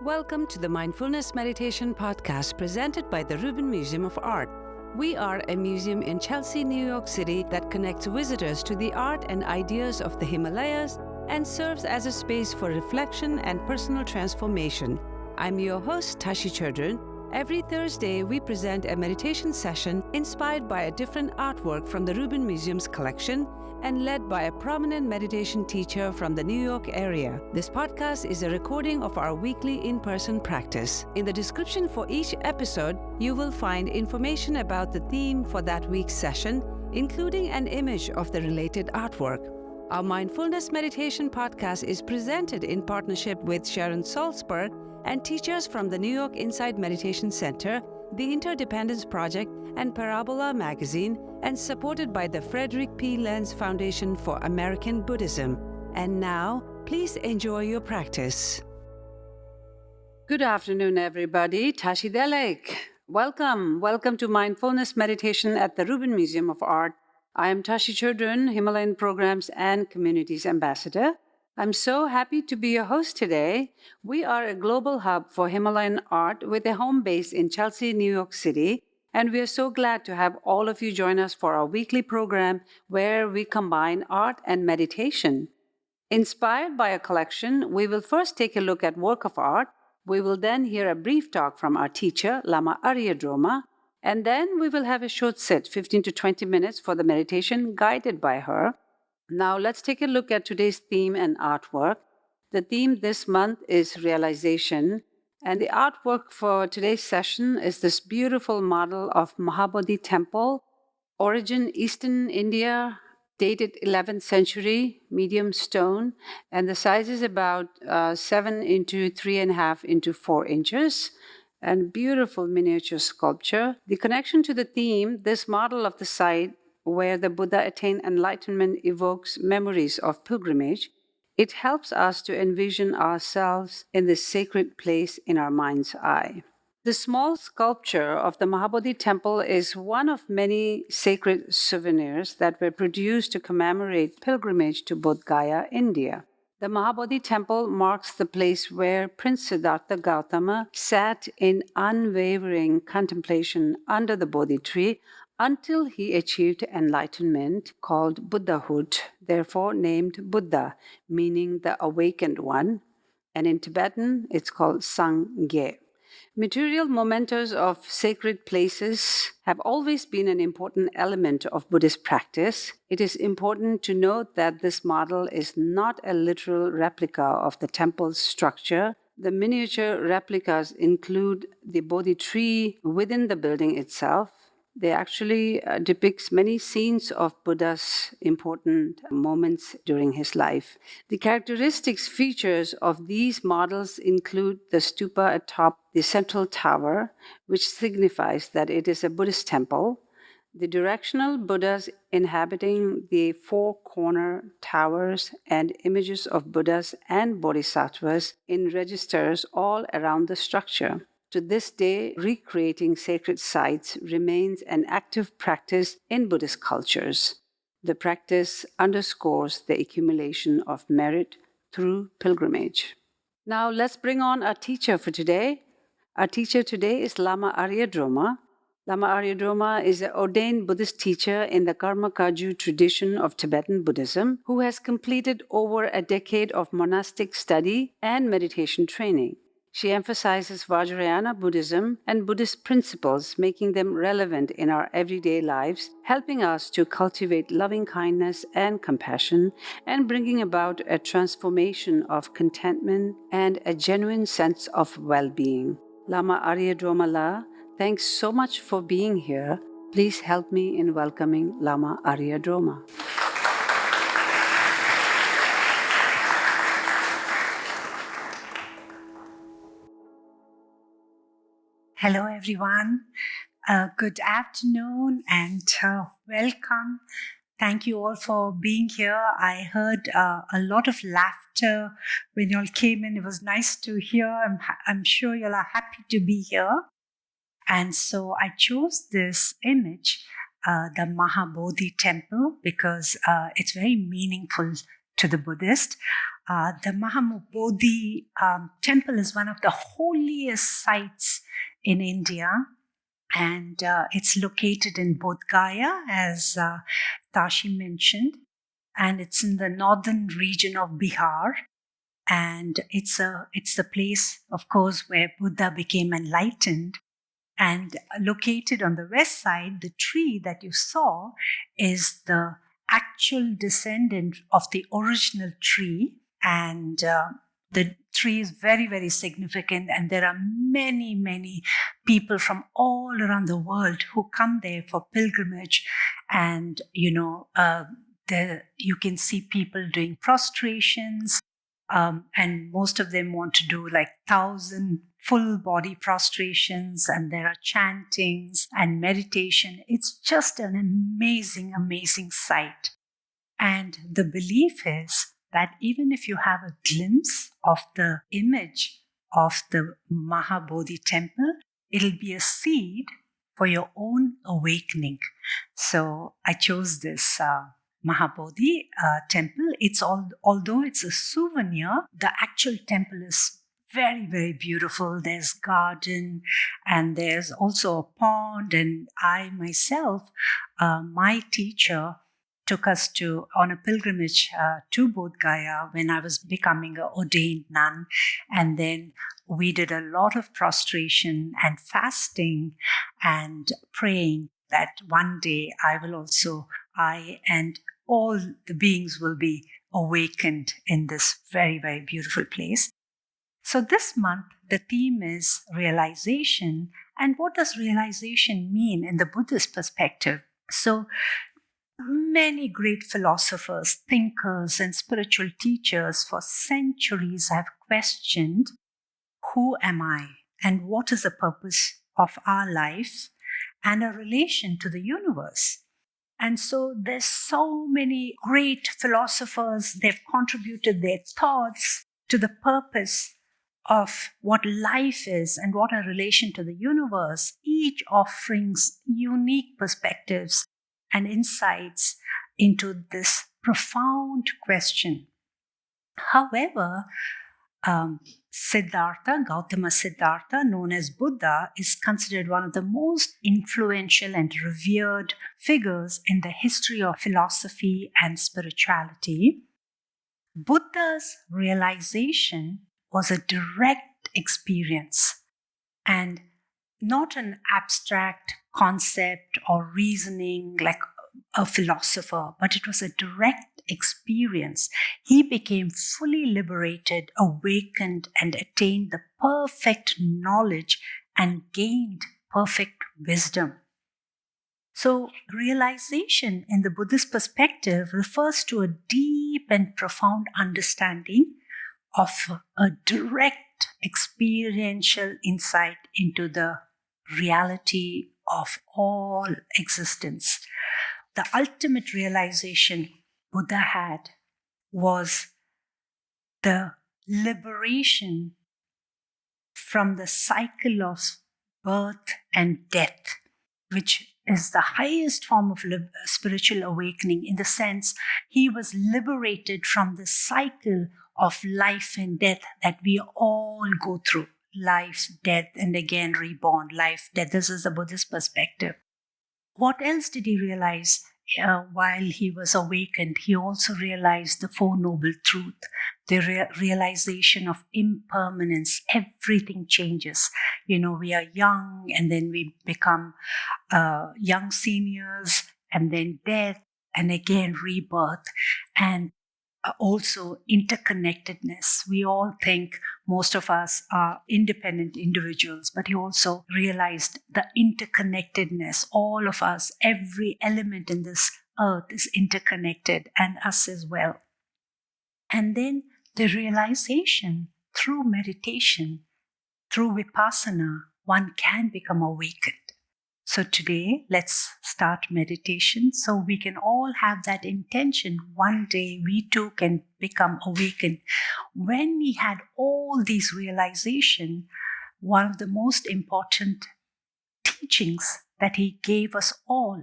Welcome to the Mindfulness Meditation Podcast presented by the Rubin Museum of Art. We are a museum in Chelsea, New York City that connects visitors to the art and ideas of the Himalayas and serves as a space for reflection and personal transformation. I'm your host, Tashi Chudran. Every Thursday, we present a meditation session inspired by a different artwork from the Rubin Museum's collection and led by a prominent meditation teacher from the New York area. This podcast is a recording of our weekly in-person practice. In the description for each episode, you will find information about the theme for that week's session, including an image of the related artwork. Our Mindfulness Meditation Podcast is presented in partnership with Sharon Salzberg and teachers from the New York Insight Meditation Center, the Interdependence Project, and Parabola Magazine, and supported by the Frederick P. Lenz Foundation for American Buddhism. And now, please enjoy your practice. Good afternoon, everybody. Tashi Delek. Welcome to Mindfulness Meditation at the Rubin Museum of Art. I am Tashi Chudran, Himalayan Programs and Communities Ambassador. I'm so happy to be your host today. We are a global hub for Himalayan art with a home base in Chelsea, New York City, and we are so glad to have all of you join us for our weekly program where we combine art and meditation. Inspired by a collection, we will first take a look at work of art. We will then hear a brief talk from our teacher, Lama Aria Drolma, and then we will have a short sit, 15 to 20 minutes for the meditation guided by her. Now let's take a look at today's theme and artwork. The theme this month is realization, and the artwork for today's session is this beautiful model of Mahabodhi Temple, origin Eastern India, dated 11th century, medium stone, and the size is about 7 into 3.5 into 4 inches, and beautiful miniature sculpture. The connection to the theme, this model of the site where the Buddha attained enlightenment evokes memories of pilgrimage. It helps us to envision ourselves in this sacred place in our mind's eye. The small sculpture of the Mahabodhi Temple is one of many sacred souvenirs that were produced to commemorate pilgrimage to Bodhgaya, India. The Mahabodhi Temple marks the place where Prince Siddhartha Gautama sat in unwavering contemplation under the Bodhi tree until he achieved enlightenment called Buddhahood, therefore named Buddha, meaning the awakened one, and in Tibetan it's called Sangye. Material mementos of sacred places have always been an important element of Buddhist practice. It is important to note that this model is not a literal replica of the temple's structure. The miniature replicas include the Bodhi tree within the building itself. They actually depicts many scenes of Buddha's important moments during his life. The characteristics features of these models include the stupa atop the central tower, which signifies that it is a Buddhist temple, the directional Buddhas inhabiting the four corner towers, and images of Buddhas and Bodhisattvas in registers all around the structure. To this day, recreating sacred sites remains an active practice in Buddhist cultures. The practice underscores the accumulation of merit through pilgrimage. Now let's bring on our teacher for today. Our teacher today is Lama Aria Drolma. Lama Aria Drolma is an ordained Buddhist teacher in the Karma Kagyu tradition of Tibetan Buddhism who has completed over a decade of monastic study and meditation training. She emphasizes Vajrayana Buddhism and Buddhist principles, making them relevant in our everyday lives, helping us to cultivate loving kindness and compassion, and bringing about a transformation of contentment and a genuine sense of well-being. Lama Aria Drolma, thanks so much for being here. Please help me in welcoming Lama Aria Drolma. Hello, everyone. Good afternoon and welcome. Thank you all for being here. I heard a lot of laughter when you all came in. It was nice to hear. I'm sure you all are happy to be here. And so I chose this image, the Mahabodhi Temple, because it's very meaningful to the Buddhist. The Mahabodhi Temple is one of the holiest sites in India, and it's located in Bodhgaya, as Tashi mentioned, and it's in the northern region of Bihar. And it's the place, of course, where Buddha became enlightened. And located on the west side, the tree that you saw is the actual descendant of the original tree. And the tree is very, very significant. And there are many, many people from all around the world who come there for pilgrimage. And, you can see people doing prostrations. And most of them want to do like 1,000 full body prostrations, and there are chantings and meditation. It's just an amazing, amazing sight. And the belief is that even if you have a glimpse of the image of the Mahabodhi Temple, it'll be a seed for your own awakening. So I chose this Mahabodhi Temple. Although it's a souvenir, the actual temple is very, very beautiful. There's garden, and there's also a pond. And I myself, my teacher took us on a pilgrimage to Bodhgaya when I was becoming an ordained nun. And then we did a lot of prostration and fasting and praying that one day I and all the beings will be awakened in this very, very beautiful place. So this month, the theme is realization. And what does realization mean in the Buddhist perspective? So many great philosophers, thinkers, and spiritual teachers for centuries have questioned, who am I? And what is the purpose of our life and our relation to the universe? And so there's so many great philosophers, they've contributed their thoughts to the purpose of what life is and what our relation to the universe, each offering unique perspectives and insights into this profound question. However, Gautama Siddhartha, known as Buddha, is considered one of the most influential and revered figures in the history of philosophy and spirituality. Buddha's realization was a direct experience and not an abstract concept or reasoning like a philosopher, but it was a direct experience. He became fully liberated, awakened, and attained the perfect knowledge and gained perfect wisdom. So, realization in the Buddhist perspective refers to a deep and profound understanding of a direct experiential insight into the reality of all existence. The ultimate realization Buddha had was the liberation from the cycle of birth and death, which is the highest form of spiritual awakening, in the sense he was liberated from the cycle of life and death that we all go through. Life, death, and again reborn. Life, death. This is the Buddhist perspective. What else did he realize while he was awakened? He also realized the Four Noble Truths, the realization of impermanence. Everything changes. We are young, and then we become young seniors, and then death, and again rebirth. And also interconnectedness. We all think most of us are independent individuals, but he also realized the interconnectedness. All of us, every element in this earth is interconnected, and us as well. And then the realization through meditation, through vipassana, one can become awakened. So today, let's start meditation so we can all have that intention. One day, we too can become awakened. When he had all these realizations, one of the most important teachings that he gave us all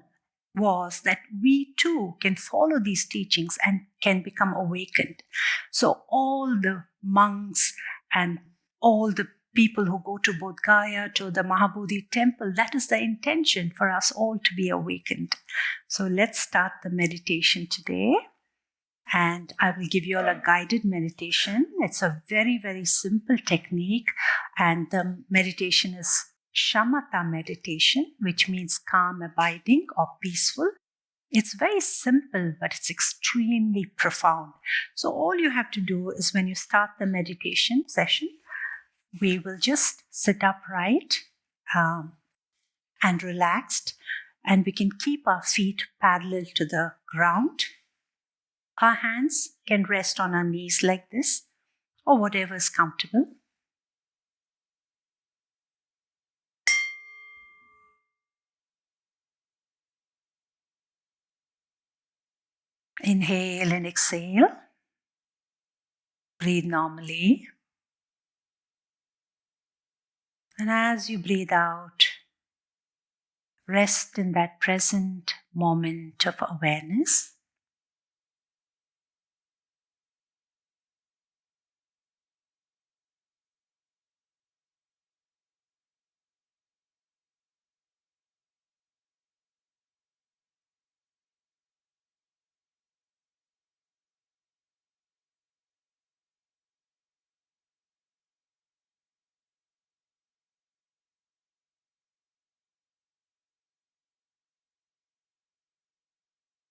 was that we too can follow these teachings and can become awakened. So all the monks and all the people who go to Bodhgaya, to the Mahabodhi Temple, that is the intention for us all to be awakened. So let's start the meditation today. And I will give you all a guided meditation. It's a very, very simple technique. And the meditation is shamatha meditation, which means calm, abiding, or peaceful. It's very simple, but it's extremely profound. So all you have to do is when you start the meditation session, we will just sit upright and relaxed, and we can keep our feet parallel to the ground. Our hands can rest on our knees like this, or whatever is comfortable. Inhale and exhale. Breathe normally. And as you breathe out, rest in that present moment of awareness.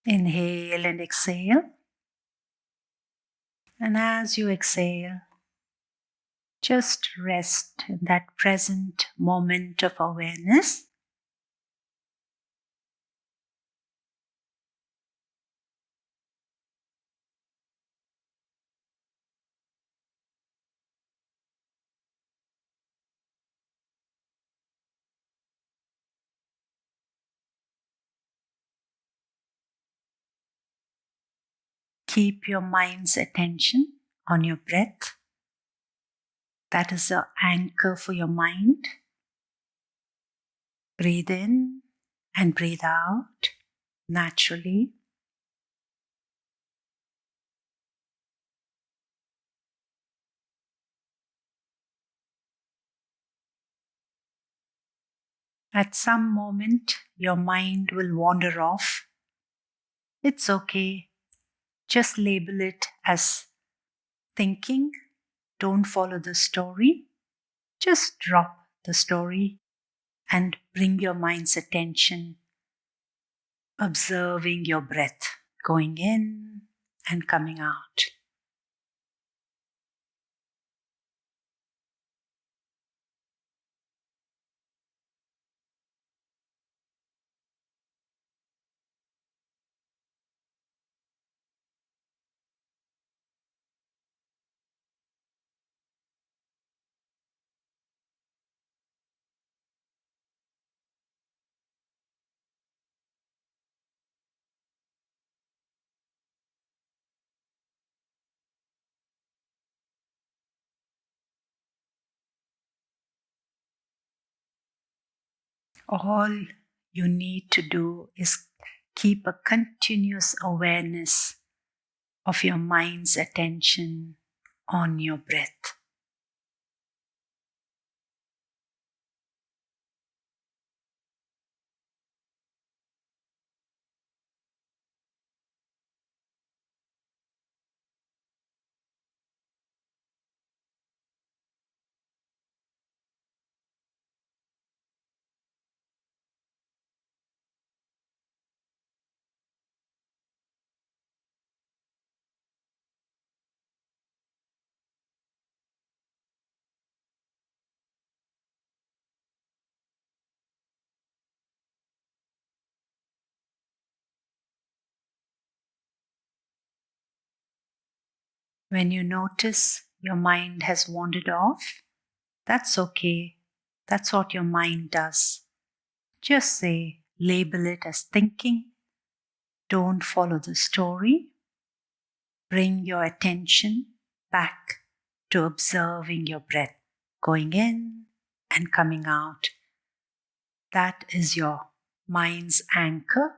Inhale and exhale. And as you exhale, just rest in that present moment of awareness. Keep your mind's attention on your breath. That is the anchor for your mind. Breathe in and breathe out naturally. At some moment, your mind will wander off. It's okay. Just label it as thinking. Don't follow the story. Just drop the story and bring your mind's attention, observing your breath going in and coming out. All you need to do is keep a continuous awareness of your mind's attention on your breath. When you notice your mind has wandered off, that's okay. That's what your mind does. Just say, label it as thinking. Don't follow the story. Bring your attention back to observing your breath going in and coming out. That is your mind's anchor.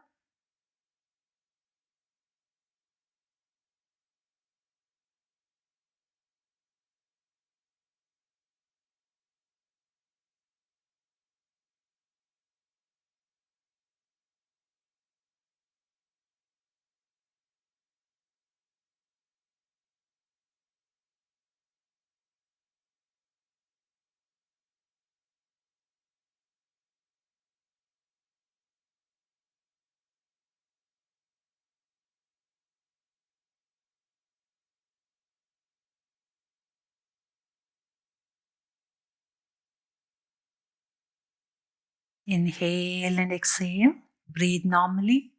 Inhale and exhale. Breathe normally.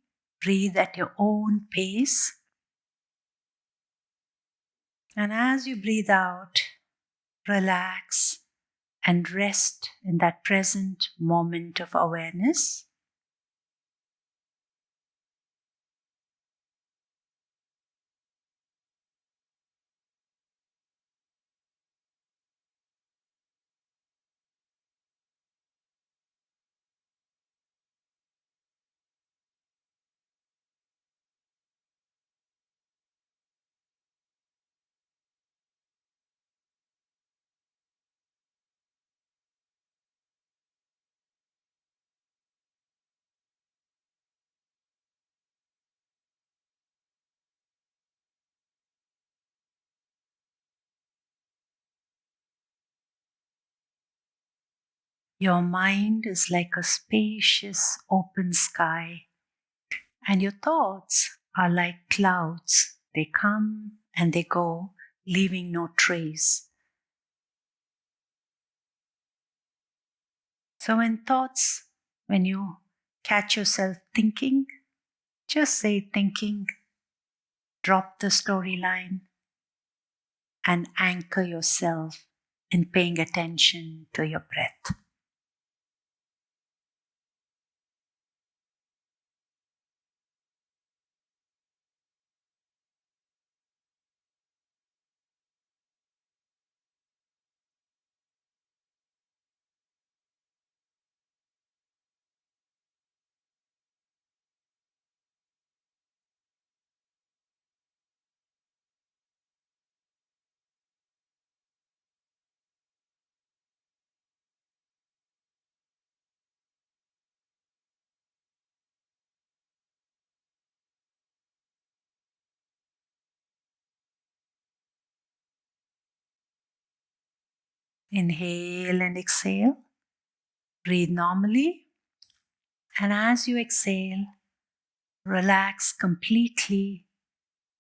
Breathe at your own pace. And as you breathe out, relax and rest in that present moment of awareness. Your mind is like a spacious open sky, and your thoughts are like clouds. They come and they go, leaving no trace. So when you catch yourself thinking, just say thinking, drop the storyline, and anchor yourself in paying attention to your breath. Inhale and exhale. Breathe normally. And as you exhale, relax completely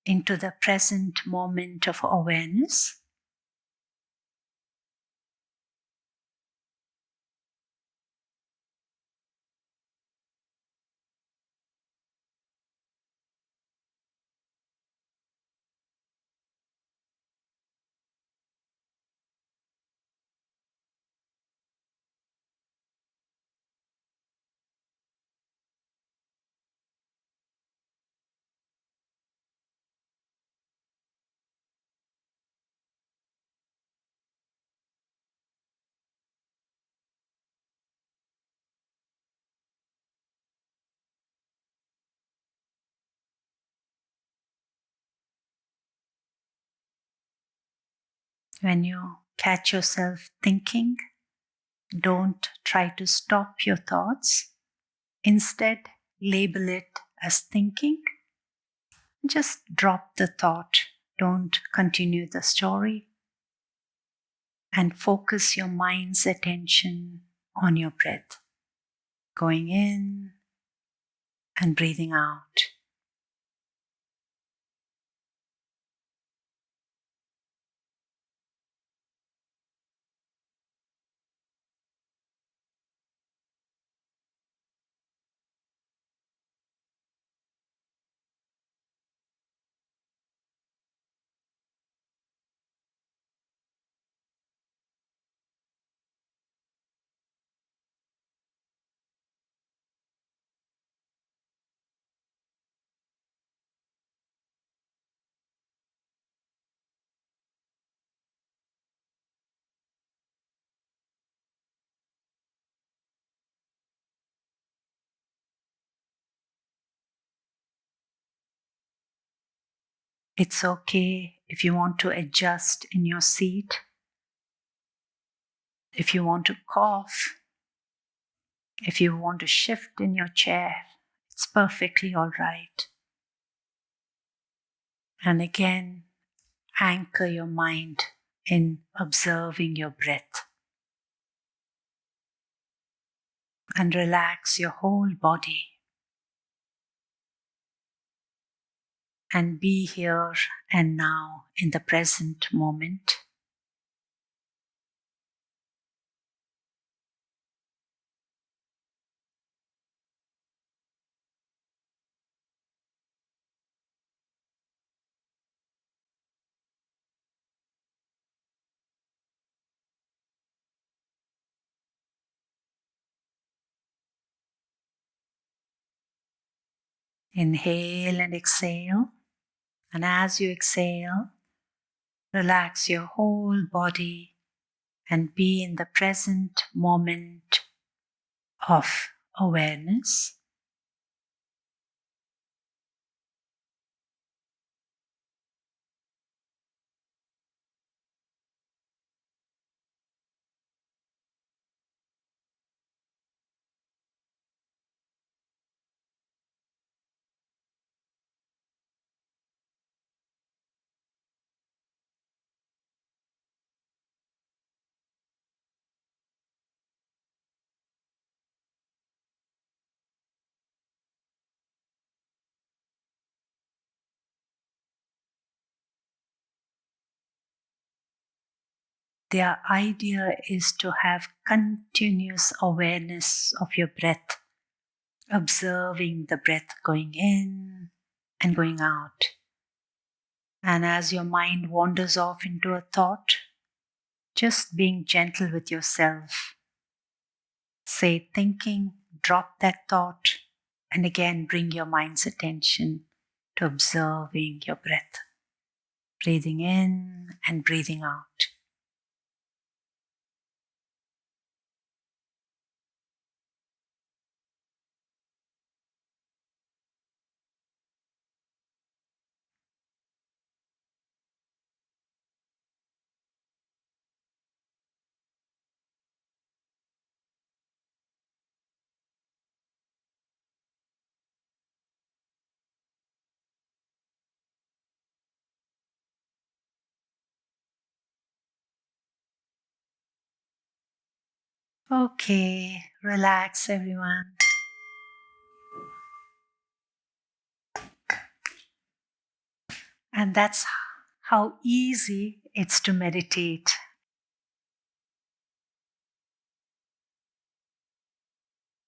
into the present moment of awareness. When you catch yourself thinking, don't try to stop your thoughts. Instead, label it as thinking. Just drop the thought. Don't continue the story. And focus your mind's attention on your breath, going in and breathing out. It's okay if you want to adjust in your seat, if you want to cough, if you want to shift in your chair. It's perfectly all right. And again, anchor your mind in observing your breath. And relax your whole body. And be here and now in the present moment. Inhale and exhale. And as you exhale, relax your whole body and be in the present moment of awareness. The idea is to have continuous awareness of your breath, observing the breath going in and going out. And as your mind wanders off into a thought, just being gentle with yourself. Say thinking, drop that thought, and again bring your mind's attention to observing your breath. Breathing in and breathing out. Okay, relax everyone. And that's how easy it's to meditate.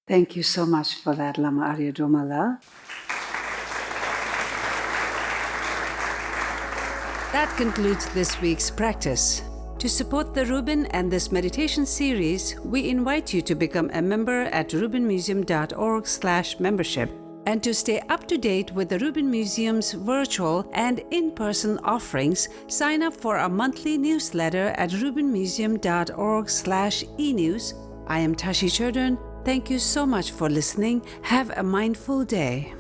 Thank you so much for that, Lama Aria Drolma. That concludes this week's practice. To support the Rubin and this meditation series, we invite you to become a member at rubinmuseum.org/membership. And to stay up to date with the Rubin Museum's virtual and in-person offerings, sign up for our monthly newsletter at rubinmuseum.org/e-news. I am Tashi Chodron. Thank you so much for listening. Have a mindful day.